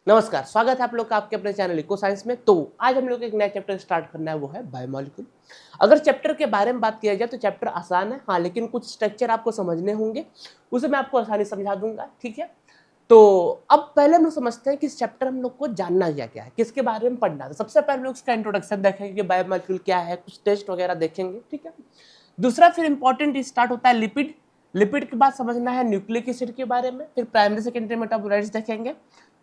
नमस्कार, स्वागत है आप लोग का आपके अपने चैनल इको साइंस में। तो आज हम लोग एक नया चैप्टर स्टार्ट करना है, वो है बायोमोलिक्यूल। अगर चैप्टर के बारे में बात किया जाए तो चैप्टर आसान है, हाँ, लेकिन कुछ स्ट्रक्चर आपको समझने होंगे, उसे मैं आपको आसानी समझा दूंगा, ठीक है। तो अब पहले हम लोग समझते हैं कि इस चैप्टर हम लोग को जानना क्या है, किसके बारे में पढ़ना है। सबसे पहले हम लोग इसका इंट्रोडक्शन देखेंगे कि बायोमोलिक्यूल क्या है, कुछ टेस्ट वगैरह देखेंगे, ठीक है। दूसरा फिर इंपॉर्टेंट स्टार्ट होता है लिपिड। लिपिड के बाद समझना है न्यूक्लिक एसिड के बारे में, फिर प्राइमरी सेकेंडरी मेटाबोलाइट्स देखेंगे,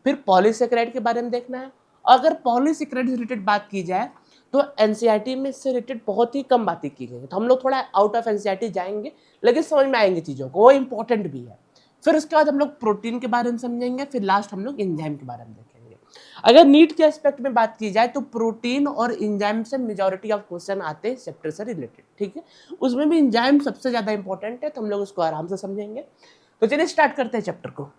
फिर पॉलीसेकेराइड के बारे में देखना है। अगर पॉलीसेकेराइड से रिलेटेड बात की जाए तो एनसीईआरटी में इससे रिलेटेड बहुत ही कम बातें की गई हैं, तो हम लोग थोड़ा आउट ऑफ एनसीईआरटी जाएंगे, लेकिन समझ में आएंगे चीज़ों को, वो इंपॉर्टेंट भी है। फिर उसके बाद हम लोग प्रोटीन के बारे में समझेंगे, फिर लास्ट हम लोग एंजाइम के बारे में देखेंगे। अगर नीट के एस्पेक्ट में बात की जाए तो प्रोटीन और एंजाइम से मेजॉरिटी ऑफ क्वेश्चन आते हैं चैप्टर से रिलेटेड, ठीक है। उसमें भी एंजाइम सबसे ज़्यादा इंपॉर्टेंट है, तो हम लोग उसको आराम से समझेंगे। तो चलिए स्टार्ट करते हैं चैप्टर को।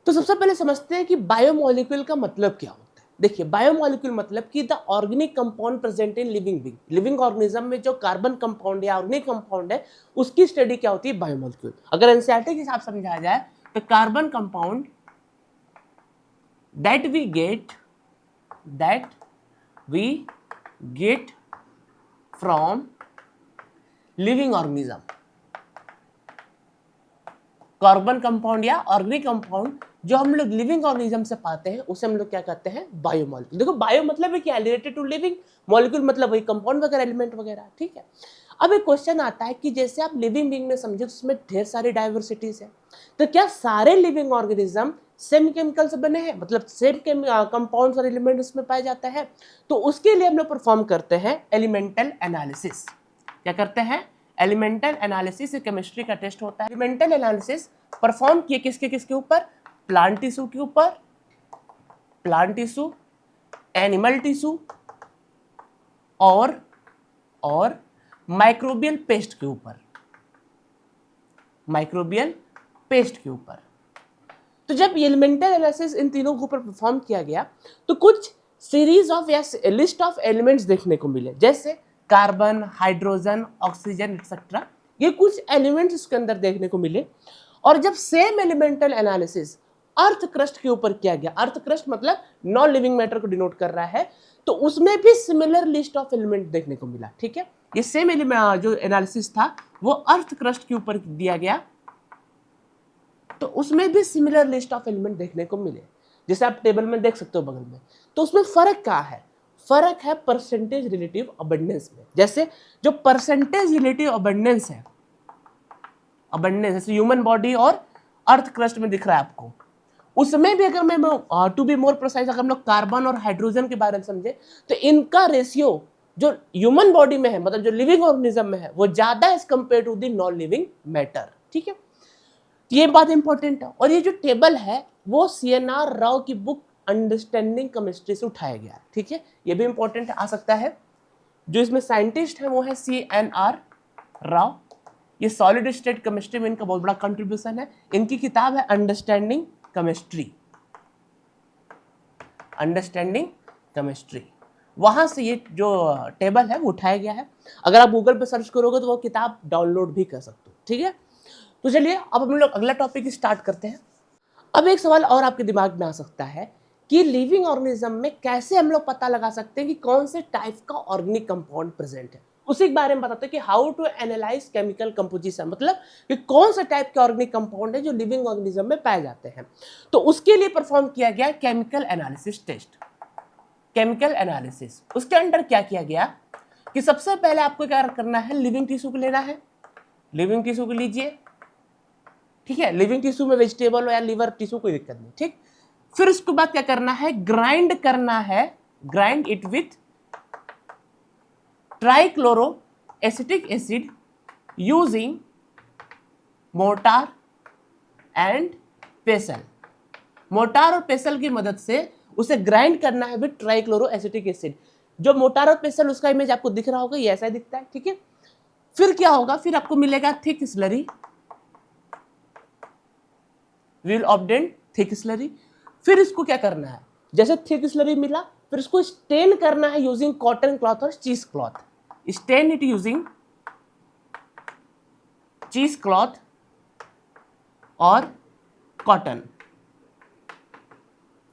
तो सबसे पहले समझते हैं कि बायोमोलिक्यूल का मतलब क्या होता है। देखिए, बायोमोलिक्यूल मतलब कि the organic compound present in living being. Living organism में जो कार्बन कंपाउंड या ऑर्गेनिक कंपाउंड है, उसकी स्टडी क्या होती है, बायोमोलिक्यूल। अगर एनसीईआरटी के हिसाब से समझाया जाए तो carbon compound that we get from living organism. Carbon compound या ऑर्गेनिक कंपाउंड जो हम लोग लिविंग ऑर्गेनिज्म से पाते हैं, उसे हम लोग क्या कहते हैं, बायोमोलिक्यूल। देखो, बायो मतलब है क्या, रिलेटेड टू लिविंग। मॉलिक्यूल मतलब वही कंपाउंड वगैरह, एलिमेंट वगैरह, ठीक है। अब एक क्वेश्चन आता है कि जैसे आप लिविंग बीइंग में समझे तो उसमें ढेर सारी डाइवर्सिटीज है, तो क्या सारे लिविंग ऑर्गेनिज्म सेम केमिकल से बने हैं, मतलब सेम कंपाउंड्स और एलिमेंट उसमें पाए जाते हैं? तो उसके लिए हम लोग परफॉर्म करते हैं एलिमेंटल एनालिसिस। क्या करते हैं? Elemental analysis. केमिस्ट्री का टेस्ट होता है। एलिमेंटल एनालिसिस परफॉर्म किए किसके किसके ऊपर? प्लांट टिश्यू के ऊपर, प्लांट टिश्यू, एनिमल टिश्यू और माइक्रोबियल पेस्ट के ऊपर, माइक्रोबियल पेस्ट के ऊपर। तो जब एलिमेंटल एनालिसिस इन तीनों के ऊपर परफॉर्म किया गया तो कुछ सीरीज ऑफ या लिस्ट ऑफ एलिमेंट्स देखने को मिले, जैसे कार्बन, हाइड्रोजन, ऑक्सीजन एक्सेट्रा। ये कुछ एलिमेंट्स इसके अंदर देखने को मिले। और जब same elemental analysis earth crust के ऊपर किया गया, अर्थ क्रस्ट मतलब नॉन लिविंग मैटर को डिनोट कर रहा है, तो उसमें भी सिमिलर लिस्ट ऑफ एलिमेंट देखने को मिला, ठीक है। ये सेम जो एनालिसिस था वो अर्थ क्रस्ट के ऊपर दिया गया, तो उसमें भी सिमिलर लिस्ट ऑफ एलिमेंट देखने को मिले, जैसे आप टेबल में देख सकते हो बगल में। तो उसमें फर्क क्या है? फर्क है परसेंटेज रिलेटिव अबंडेंस में। जैसे जो परसेंटेज रिलेटिव अबंडेंस है, अबंडेंस जैसे ह्यूमन बॉडी और अर्थ क्रस्ट में दिख रहा है आपको, उसमें भी अगर मैं टू बी मोर प्रोसाइज, अगर हम लोग कार्बन और हाइड्रोजन के बारे में समझे तो इनका रेशियो जो ह्यूमन बॉडी में है, मतलब जो लिविंग ऑर्गेनिज्म में है, वो ज्यादा as compare to the non living matter, ठीक है। ये बात इंपॉर्टेंट है। और ये जो टेबल है वो सीएनआर राव की बुक अंडरस्टैंडिंग केमिस्ट्री से उठाया गया है, ठीक है। ये भी इंपॉर्टेंट आ सकता है। जो इसमें साइंटिस्ट है वो है सीएनआर राव। ये सॉलिड स्टेट केमिस्ट्री में इनका बहुत बड़ा कंट्रीब्यूशन है। इनकी किताब है अंडरस्टैंडिंग केमिस्ट्री, अंडरस्टैंडिंग केमिस्ट्री। वहां से ये जो टेबल है वो उठाया गया है। अगर आप गूगल पे सर्च करोगे तो वो किताब डाउनलोड भी कर सकते हो, ठीक है। तो चलिए अब हम लोग अगला टॉपिक स्टार्ट करते हैं। अब एक सवाल और आपके दिमाग में आ सकता है कि लिविंग ऑर्गेनिज्म में कैसे हम लोग पता लगा सकते हैं कि कौन से टाइप का ऑर्गेनिक कंपाउंड प्रेजेंट है। उसी के बारे में बताते हैं कि how to analyse chemical composition, मतलब कि कौन सा टाइप के ऑर्गेनिक कंपाउंड है जो लिविंग ऑर्गेनिज्म में पाए जाते हैं। तो उसके लिए परफॉर्म किया गया chemical analysis test. Chemical analysis, उसके अंडर क्या किया गया कि सबसे पहले आपको क्या करना है, लिविंग टिश्यू को लेना है। लिविंग टिश्यू को लीजिए, ठीक है। लिविंग टिश्यू में वेजिटेबल हो या लिवर टिश्यू, कोई दिक्कत नहीं, ठीक। फिर उसके बाद क्या करना है, ग्राइंड करना है, grind it with trichloro acetic acid using mortar and पेसल। Mortar और पेसल की मदद से उसे ग्राइंड करना है विथ ट्राइक्लोरो एसिटिक एसिड। जो मोर्टार और पेसल, उसका इमेज आपको दिख रहा होगा, ये ऐसा दिखता है, ठीक है। फिर क्या होगा, फिर आपको मिलेगा thick slurry, will obtain thick slurry. फिर इसको क्या करना है, जैसे थिक स्लरी मिला, फिर इसको स्टेन करना है यूजिंग कॉटन क्लॉथ और चीज क्लॉथ। स्टेन इट यूजिंग चीज क्लॉथ और कॉटन,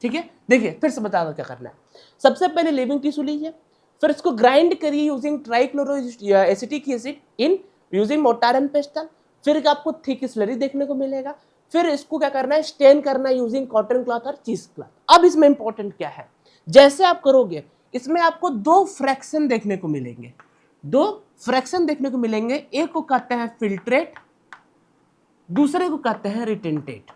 ठीक है। देखिए फिर से बता दो क्या करना है। सबसे पहले लिविंग टिश्यू लीजिए, फिर इसको ग्राइंड करिए using trichloro acetic acid in using mortar and pastel. फिर आपको थिक स्लरी देखने को मिलेगा। फिर इसको क्या करना है, स्टेन करना है यूजिंग कॉटन क्लॉथ और चीज क्लॉथ। अब इसमें इंपॉर्टेंट क्या है, जैसे आप करोगे इसमें आपको दो फ्रैक्शन देखने को मिलेंगे, दो फ्रैक्शन देखने को मिलेंगे। एक को कहते हैं फिल्ट्रेट, दूसरे को कहते हैं रिटेंटेट।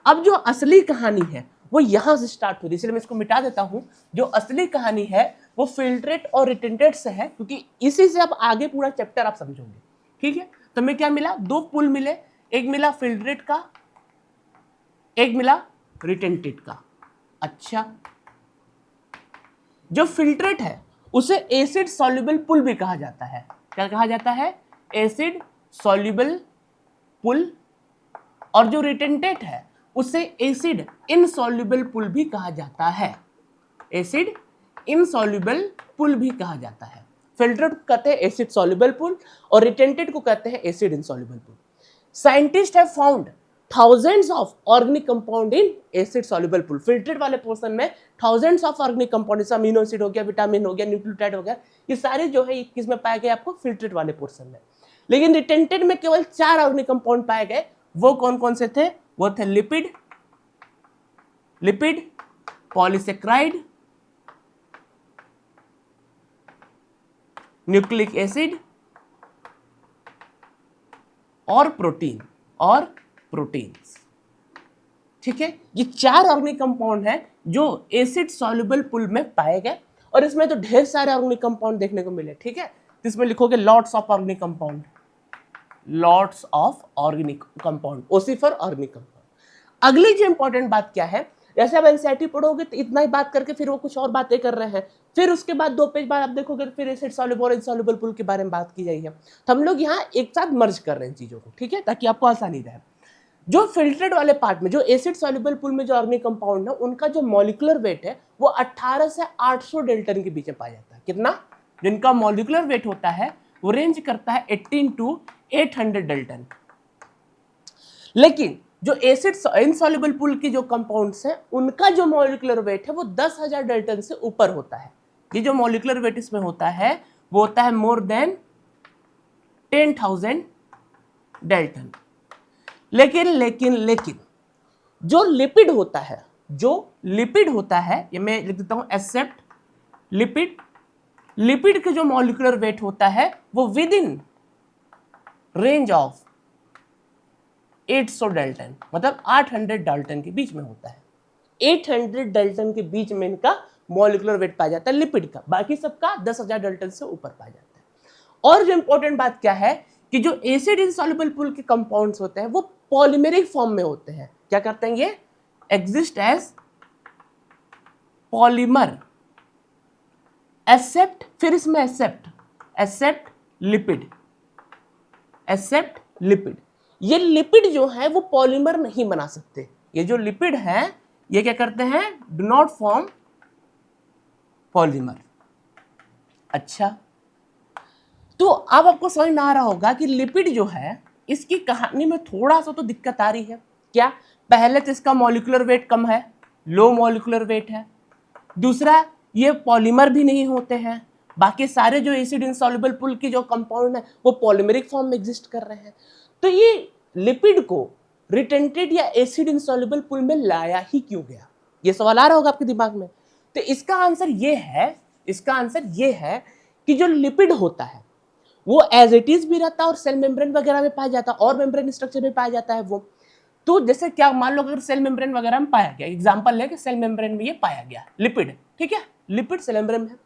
अब जो असली कहानी है वो यहां से स्टार्ट होती है, इसलिए मैं इसको मिटा देता हूं। जो असली कहानी है वो फिल्ट्रेट और रिटेंटेट से है, क्योंकि इसी से आप आगे पूरा चैप्टर आप समझोगे। ठीक है, तो हमें क्या मिला, दो पुल मिले, एक मिला फिल्ट्रेट का, एक मिला रिटेंटेट का। अच्छा, जो फिल्ट्रेट है उसे एसिड सॉल्युबल पुल भी कहा जाता है। क्या कहा जाता है, एसिड सॉल्युबल पुल। और जो रिटेंटेट है उसे एसिड इनसॉल्युबल पुल भी कहा जाता है, एसिड इनसॉल्युबल पुल भी कहा जाता है। फिल्ट्रेट को कहते हैं एसिड सॉल्युबल पुल और रिटेंटेट को कहते हैं acid insoluble pool. Scientist have found thousands of organic compound in acid soluble pool। Filtrate वाले पोर्शन में thousands of organic compound, जैसे अमीनो एसिड हो गया, विटामिन हो गया, न्यूक्लियोटाइड हो गया, ये सारे जो है किस में पाए गए आपको, फिल्ट्रेट वाले पोर्शन में। लेकिन रिटेंटेड में केवल 4 ऑर्गेनिक कंपाउंड पाए गए। वो कौन कौन से थे, वो थे lipid, lipid, polysaccharide, nucleic acid और प्रोटीन, और प्रोटीन्स। ठीक है, ये 4 ऑर्गेनिक कंपाउंड हैं जो एसिड सॉल्युबल पुल में पाए गए। और इसमें तो ढेर सारे ऑर्गेनिक कंपाउंड देखने को मिले। ठीक है, इसमें लिखोगे lots of organic compound, lots of organic compound, OC for organic compound. अगली जो इंपॉर्टेंट बात क्या है, जैसे आप एनसीईआरटी पढ़ोगे तो इतना ही बात करके फिर वो कुछ और बातें कर रहे हैं, फिर उसके बाद 2 पेज बाद आप देखोगे फिर एसिड सॉल्युबल और इनसॉल्युबल पुल के बारे में बात की जाएगी। तो हम लोग यहाँ एक साथ मर्ज कर रहे हैं चीजों को, ठीक है, ताकि आपको आसानी रहे। जो फिल्ट्रेट वाले पार्ट में, जो एसिड सॉल्युबल पुल में जो ऑर्गेनिक कंपाउंड है, उनका जो मॉलिक्यूलर वेट है वो 18 से 800 डेल्टन के बीच में पाया जाता है। कितना, जिनका मॉलिक्यूलर वेट होता है वो रेंज करता है 18 टू 800 डेल्टन। लेकिन जो एसिड इनसॉल्युबल पुल की जो कंपाउंड्स हैं उनका जो मॉलिक्यूलर वेट है वो 10,000 डेल्टन से ऊपर होता है। ये जो मॉलिक्यूलर वेट इसमें होता है वो होता है मोर देन 10,000 डेल्टन। लेकिन जो लिपिड होता है, जो लिपिड होता है, ये मैं लिख देता हूं एक्सेप्ट लिपिड, लिपिड के जो मॉलिक्यूलर वेट होता है वो within range of 800 dalton, मतलब 800 डेल्टन के बीच में होता है। 800 डेल्टन के बीच में इनका मॉलिक्यूलर वेट पाया जाता है लिपिड का, बाकी सबका 10,000 डेल्टन से ऊपर पाया जाता है। और जो इंपॉर्टेंट बात क्या है कि जो एसिड इनसॉल्युबल पुल के कंपाउंड्स होते हैं वो पॉलीमेरिक फॉर्म में होते हैं। क्या करते हैं, ये एग्जिस्ट एज पॉलीमर, एक्सेप्ट, फिर इसमें एक्सेप्ट लिपिड, एक्सेप्ट लिपिड। ये लिपिड जो है वो पॉलीमर नहीं बना सकते। ये जो लिपिड है ये क्या करते हैं, डू नॉट फॉर्म पॉलीमर। अच्छा, तो अब आपको समझ में आ रहा होगा कि लिपिड जो है इसकी कहानी में थोड़ा सा तो दिक्कत आ रही है। क्या, पहले तो इसका मॉलिक्यूलर वेट कम है, लो मॉलिक्यूलर वेट है। दूसरा, ये पॉलीमर भी नहीं होते हैं। बाकी सारे जो एसिड इनसॉल्युबल पुल की जो कंपाउंड है वो पॉलीमेरिक फॉर्म में एग्जिस्ट कर रहे हैं। तो ये लिपिड को रिटेंटेड या एसिड इनसॉल्युबल पुल में लाया ही क्यों गया, ये सवाल आ रहा होगा आपके दिमाग में। तो इसका आंसर ये है, इसका आंसर ये है कि जो लिपिड होता है वो एज इट इज भी रहता है और सेल मेम्ब्रेन वगैरह में पाया जाता है और मेम्ब्रेन स्ट्रक्चर में पाया जाता है वो। तो जैसे क्या, मान लो अगर सेल मेम्ब्रेन वगैरह में पाया गया, एग्जांपल है कि सेल मेम्ब्रेन में ये पाया गया लिपिड, ठीक है, लिपिड सेल मेम्ब्रेन में है,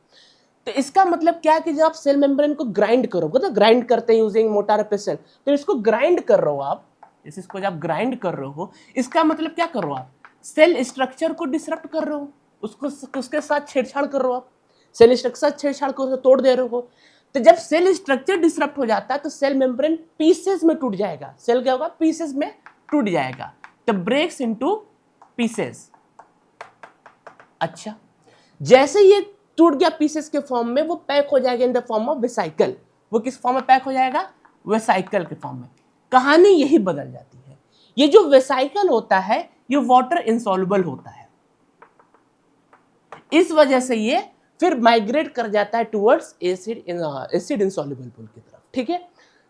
तो इसका मतलब क्या है कि जब आप सेल मेम्ब्रेन को ग्राइंड करोगे, तो ग्राइंड करते हैं यूजिंग मोटार पेस्टल, तो इसको ग्राइंड कर रहे हो आप, जैसे इसको जब ग्राइंड कर रहे हो, इसका मतलब क्या कर रहे हो आप, सेल स्ट्रक्चर को डिसरप्ट कर रहे हो, उसको उसके साथ छेड़छाड़ कर रहे हो आप, सेल स्ट्रक्चर छेड़छाड़ कर तोड़ दे रहे हो। तो जब सेल स्ट्रक्चर डिसरप्ट हो जाता है तो सेल मेम्ब्रेन पीसेस में टूट जाएगा, सेल क्या होगा, पीसेस में टूट जाएगा, तो ब्रेक्स इनटू पीसेस। अच्छा, जैसे ये टूट गया पीसेस के फॉर्म में, वो पैक हो जाएगा in the form of vesicle. वो किस फॉर्म में पैक हो जाएगा, वेसाइकल के फॉर्म में। कहानी यही बदल जाती है। ये जो वेसाइकल होता है ये वाटर इनसॉल्युबल होता है, इस वजह से ये फिर माइग्रेट कर जाता है टुवर्ड्स एसिड इंसॉल्युबल पूल की तरफ, ठीक है।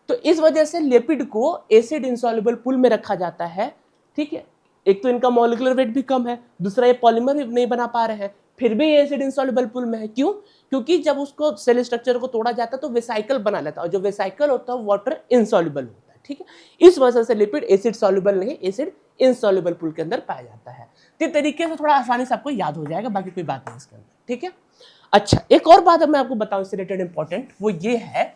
तो इस वजह से लिपिड को एसिड इंसॉल्युबल पूल में रखा जाता है, ठीक है। एक तो इनका मॉलिक्यूलर वेट भी कम है, दूसरा ये पॉलीमर भी नहीं बना पा रहे हैं, फिर भी ये एसिड इंसॉल्युबल पूल में है। क्यों? क्योंकि जब उसको सेल स्ट्रक्चर को तोड़ा जाता है तो वेसाइकल बना लेता है, और जो वेसाइकल होता है वाटर इनसॉल्युबल होता है, ठीक है। इस वजह से लिपिड एसिड सॉल्युबल नहीं, एसिड इनसॉल्युबल पूल के अंदर पाया जाता है। तो तरीके से थोड़ा आसानी से आपको याद हो जाएगा, बाकी कोई बात नहीं इसके अंदर, ठीक है। अच्छा, एक और बात अब मैं आपको बताऊं इससे रिलेटेड इंपॉर्टेंट, वो ये है,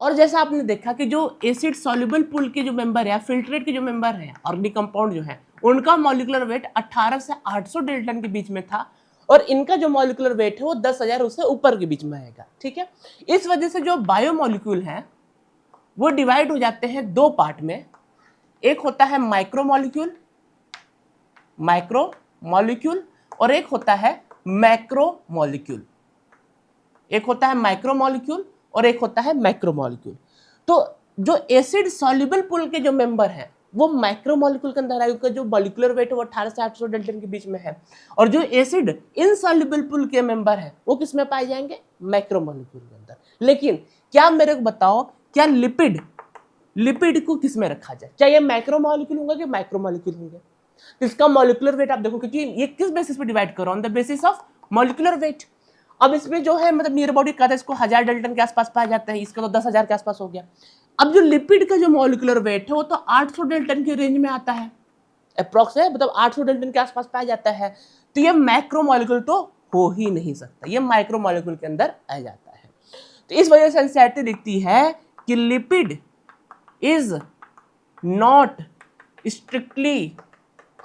और जैसा आपने देखा कि जो एसिड सॉल्युबल पूल के जो मेंबर है, फिल्ट्रेट के जो मेंबर है, ऑर्गेनिक कंपाउंड जो है, उनका मॉलिक्यूलर वेट 18 से 800 डेल्टन के बीच में था, और इनका जो मॉलिक्यूलर वेट है वो 10,000 उससे ऊपर के बीच में आएगा, ठीक है। इस वजह से जो बायोमॉलिक्यूल है वो डिवाइड हो जाते हैं दो पार्ट में। एक होता है माइक्रोमॉलिक्यूल, और एक होता है मैक्रोमॉलिक्यूल। एक होता है माइक्रोमॉलिक्यूल और एक होता है मैक्रोमॉलिक्यूल। तो जो एसिड सॉल्युबल पूल के जो मेंबर हैं वो माइक्रोमॉलिक्यूल के अंदर आएगा, जो मॉलिक्यूलर वेट है वो 18 से 800 डेल्टन के बीच में है, और जो एसिड इनसॉल्युबल पूल के मेंबर है वो किस में पाए जाएंगे? मैक्रोमॉलिक्यूल के अंदर। लेकिन क्या मेरे को बताओ, क्या लिपिड को किस में रखा जाए? चाहे मैक्रोमॉलिक्यूल होंगे कि माइक्रोमॉलिक्यूल होंगे? तो इसका मॉलिक्यूलर वेट आप देखो, क्योंकि ये किस बेसिस पे डिवाइड कर रहा हूं, on the basis of molecular weight. अब इसमें जो है मतलब नियर अबाउट कहता है इसको 1000 डेल्टन के आसपास पाया जाता है, इसका तो 10,000 के आसपास हो गया। अब जो लिपिड का जो मॉलिक्यूलर वेट है वो तो 800 डेल्टन के रेंज में आता है, अप्रॉक्स है, मतलब 800 डेल्टन के आसपास पाया जाता है। तो ये मैक्रोमॉलिक्यूल तो हो ही नहीं सकता, ये माइक्रोमॉलिक्यूल के अंदर आ जाता है। तो इस वजह से एनसीईआरटी लिखती है कि lipid is not strictly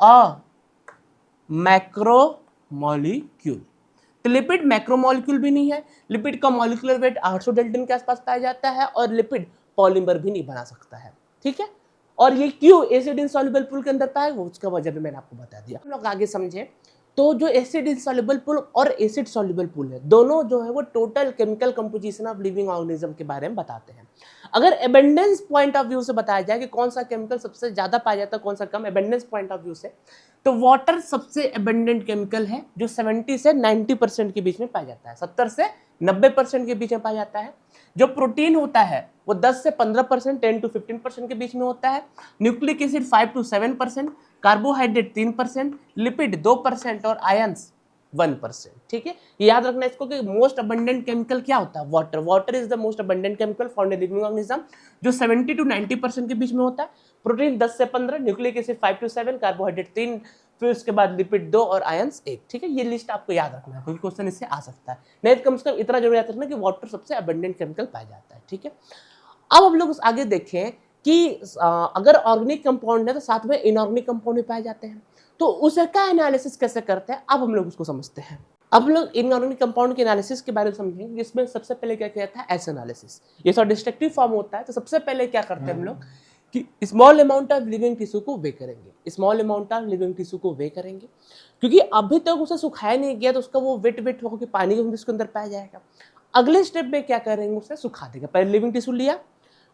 a macromolecule. तो लिपिड मैक्रोमॉलिक्यूल भी नहीं है, लिपिड का मॉलिक्यूलर वेट 800 डेल्टन के आसपास पाया जाता है, और लिपिड पॉलीमर भी नहीं बना सकता है, ठीक है। और ये क्यों एसिड इनसॉल्युबल पूल के अंदर पाया, वो उसका वजह भी मैंने आपको बता दिया। हम लोग आगे समझे तो जो एसिड इनसॉल्युबल पूल और एसिड सॉल्युबल पूल है, दोनों जो है वो total chemical composition of living organism के बारे में बताते हैं। अगर एबेंडेंस पॉइंट ऑफ व्यू से बताया जाए कि कौन सा केमिकल सबसे ज्यादा पाया जाता है, कौन सा कम, एबेंडेंस पॉइंट ऑफ व्यू से, तो वाटर सबसे एबेंडेंट केमिकल है, जो 70 से 90% के बीच में पाया जाता है, 70 से 90% के बीच में पाया जाता है। जो प्रोटीन होता है वो 10 से 15%, 10 to 15% के बीच में होता है। Nucleic acid 5 to 7%, carbohydrate 3%, lipid 2% और आयंस 1%, ठीक है। ये याद रखना इसको कि मोस्ट अबंडेंट केमिकल क्या होता है? Water. Water is the most abundant chemical found in living organism, जो 70 to 90% के बीच में होता है। प्रोटीन 10 से 15, न्यूक्लिक एसिड 5 to 7, कार्बोहाइड्रेट 3, फिर उसके बाद लिपिड 2 और आयंस 1, ठीक है। ये लिस्ट आपको याद रखना है, क्योंकि क्वेश्चन इससे आ सकता है। नहीं तो कम से कम इतना जरूर याद रखना कि वाटर सबसे अबंडेंट केमिकल पाया जाता है, ठीक है। अब हम लोग आगे देखें कि अगर ऑर्गेनिक कंपाउंड है तो साथ में इनऑर्गेनिक कंपाउंड भी पाए जाते हैं, तो उसका एनालिसिस कैसे करते हैं, अब हम लोग उसको समझते हैं। अब लोग इनऑर्गेनिक कंपाउंड के एनालिसिस के बारे में समझेंगे, जिसमें सबसे पहले क्या किया था? S analysis. ये थोड़ा डिस्ट्रक्टिव फॉर्म होता है, तो सबसे पहले क्या करते हैं हम लोग कि small amount of living tissue को वे करेंगे, small amount of living tissue को वे करेंगे, क्योंकि अभी तक उसे सुखाया नहीं गया, तो उसका वो वेट होकर पानी उसके अंदर पाया जाएगा। अगले स्टेप में क्या करेंगे? उसे सुखा देंगे। पहले लिविंग टिश्यू लिया,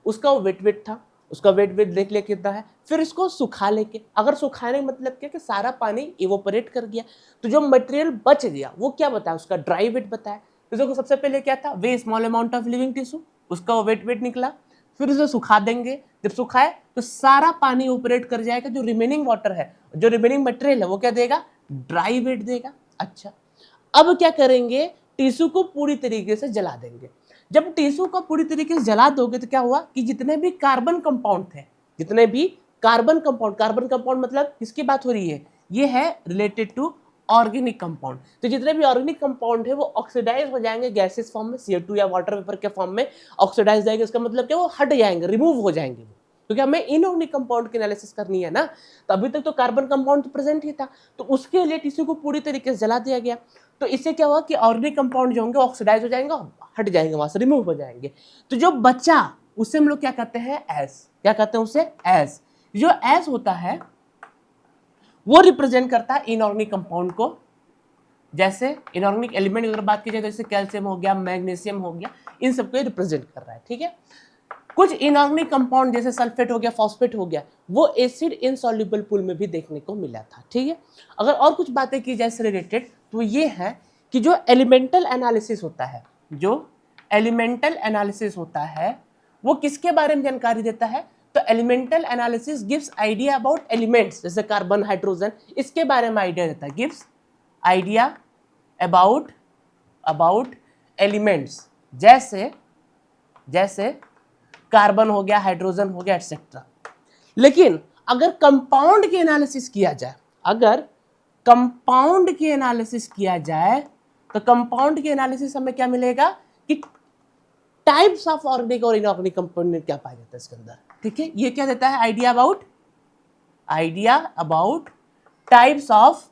उसका वो वेट था, उसका वेट देख ले कितना है, फिर इसको सुखा लेके, अगर सुखाने मतलब क्या कि सारा पानी इवोपरेट कर गया, तो जो मटेरियल बच गया वो क्या बताया? उसका ड्राई वेट बताया। तो देखो सबसे पहले क्या था? Weigh small amount of living tissue, उसका वो वेट निकला, फिर उसे सुखा देंगे। जब सुखाए तो सारा पानी ऑपरेट कर जाएगा, जो रिमेनिंग वाटर है, जो रिमेनिंग मटेरियल है वो क्या देगा? ड्राई वेट देगा। अच्छा, अब क्या करेंगे? टिश्यू को पूरी तरीके से जला देंगे। जब टिश्यू को पूरी तरीके से जला दोगे तो क्या हुआ कि जितने भी कार्बन कंपाउंड थे, जितने भी कार्बन कंपाउंड मतलब किसकी बात हो रही है? ये है रिलेटेड टू ऑर्गेनिक कंपाउंड। तो जितने भी ऑर्गेनिक कंपाउंड है वो ऑक्सीडाइज हो जाएंगे गैसेस फॉर्म में, CO2 या वाटर वेपर के फॉर्म में ऑक्सीडाइज जाएंगे। इसका मतलब क्या? वो हट जाएंगे, रिमूव हो जाएंगे, क्योंकि हमें इनऑर्गेनिक कंपाउंड की एनालिसिस करनी है ना। तो अभी तक तो कार्बन कंपाउंड तो प्रेजेंट ही था, तो उसके लिए टिश्यू को पूरी तरीके से जला दिया गया। तो इससे क्या हुआ कि ऑर्गेनिक कंपाउंड जो होंगे ऑक्सीडाइज हो जाएंगे, हट जाएंगे, वहां से रिमूव हो जाएंगे। तो जो बचा उसे हम लोग क्या कहते हैं? एस। क्या कहते हैं उसे? एस। जो एस होता है वो रिप्रेजेंट करता है इनऑर्गेनिक कंपाउंड को। जैसे इनऑर्गेनिक एलिमेंट अगर बात की जाए तो जैसे कैल्शियम हो गया, मैग्नीशियम हो गया, इन सबको रिप्रेजेंट कर रहा है, ठीक है। कुछ इनऑर्गेनिक कंपाउंड जैसे सल्फेट हो गया, फॉस्फेट हो गया, वो एसिड इनसॉल्युबल पूल में भी देखने को मिला था, ठीक है। अगर और कुछ बातें की जाए इससे रिलेटेड तो ये है कि जो एलिमेंटल एनालिसिस होता है, जो एलिमेंटल एनालिसिस होता है वो किसके बारे में जानकारी देता है? तो elemental analysis gives idea about elements, जैसे कार्बन, हाइड्रोजन, इसके बारे में आइडिया देता है, गिव्स आइडिया अबाउट एलिमेंट्स, जैसे जैसे कार्बन हो गया, हाइड्रोजन हो गया, एटसेट्रा। लेकिन अगर कंपाउंड की एनालिसिस किया जाए, अगर कंपाउंड की एनालिसिस किया जाए तो कंपाउंड की एनालिसिस हमें क्या मिलेगा कि टाइप्स ऑफ ऑर्गेनिक और इनऑर्गेनिक कंपाउंड क्या पाया जाता है इसके अंदर। ठीक है, ये क्या देता है? Idea about types of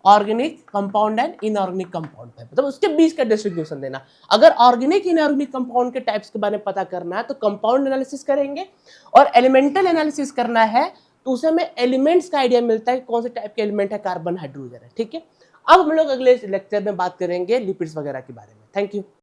organic compound and inorganic compound, मतलब उसके बीच का डिस्ट्रीब्यूशन देना। अगर ऑर्गेनिक इनऑर्गेनिक कंपाउंड के टाइप्स के बारे में पता करना है तो कंपाउंड एनालिसिस करेंगे, और एलिमेंटल एनालिसिस करना है तो उसे हमें एलिमेंट्स का आइडिया मिलता है कौन से टाइप के एलिमेंट है, कार्बन, हाइड्रोजन है। ठीक है, अब हम लोग अगले लेक्चर में बात करेंगे लिपिड्स वगैरह के बारे में। Thank you.